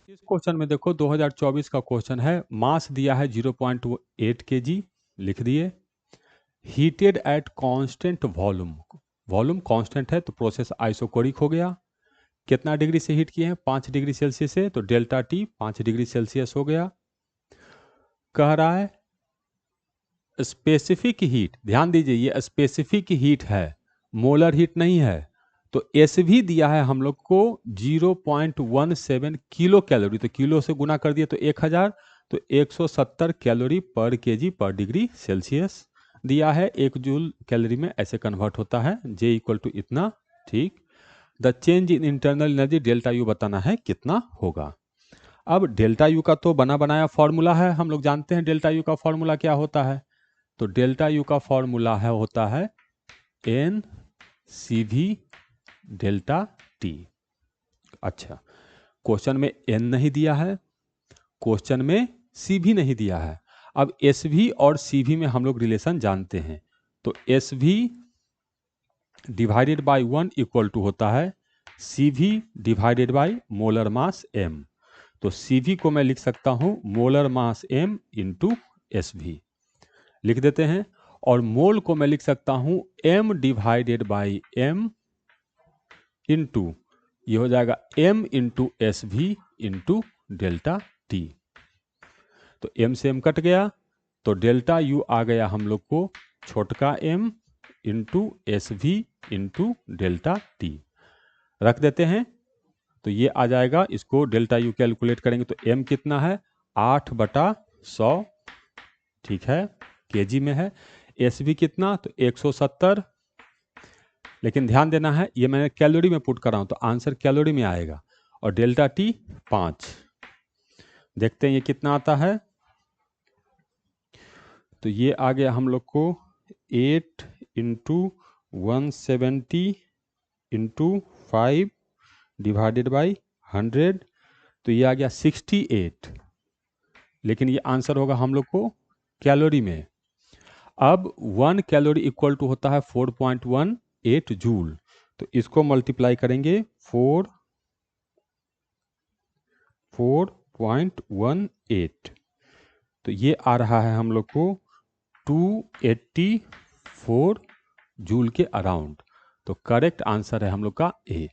इस क्वेश्चन में देखो 2024 का क्वेश्चन है। मास दिया है 0.8 kg, लिख दिए। Heated at constant volume, volume constant है तो प्रोसेस आइसोकोरिक हो गया। कितना डिग्री से हीट किए हैं? 5 डिग्री सेल्सियस से, तो डेल्टा टी 5 डिग्री सेल्सियस हो गया। कह रहा है स्पेसिफिक हीट, ध्यान दीजिए ये स्पेसिफिक हीट है, मोलर हीट नहीं है। तो एस भी दिया है हम लोग को 0.17 किलो कैलोरी, तो किलो से गुना कर दिए तो 1000, तो 170 कैलोरी पर केजी पर डिग्री सेल्सियस दिया है। 1 जूल कैलोरी में ऐसे कन्वर्ट होता है, जे इक्वल टू इतना, ठीक। The change in internal energy delta U बताना है कितना होगा। अब डेल्टा यू का तो बना बनाया फॉर्मूला है, हम लोग जानते हैं डेल्टा यू का फॉर्मूला क्या होता है। तो डेल्टा यू का फॉर्मूला है होता है N C V delta T. अच्छा, क्वेश्चन में एन नहीं दिया है, क्वेश्चन में सी भी नहीं दिया है। अब एस भी और सी भी में हम लोग रिलेशन जानते हैं। तो एस भी डिवाइडेड बाय 1 इक्वल टू होता है C V divided by molar mass M. तो सी भी को मैं लिख सकता हूं molar mass M into S V, लिख देते हैं। और मोल को मैं लिख सकता हूं m divided by m into, ये हो जाएगा m इंटू एस भी इंटू डेल्टा टी। तो m से m कट गया, तो डेल्टा u आ गया हम लोग को छोटका m इंटू एस भी इंटू डेल्टा टी, रख देते हैं। तो ये आ जाएगा, इसको डेल्टा u कैलकुलेट करेंगे तो m कितना है 8/100, ठीक है, केजी में है। एस भी कितना, तो 170, लेकिन ध्यान देना है ये मैंने कैलोरी में पुट कर रहा हूं तो आंसर कैलोरी में आएगा। और डेल्टा टी 5, देखते हैं ये कितना आता है। तो ये आ गया हम लोग को 8 इंटू 170 इंटू 5 डिवाइडेड बाई 100, तो ये आ गया 68, लेकिन ये आंसर होगा हम लोग को कैलोरी में। अब 1 कैलोरी इक्वल टू होता है 4.18 जूल, तो इसको मल्टीप्लाई करेंगे 4.18, तो ये आ रहा है हम लोग को 284 जूल के अराउंड। तो करेक्ट आंसर है हम लोग का ए।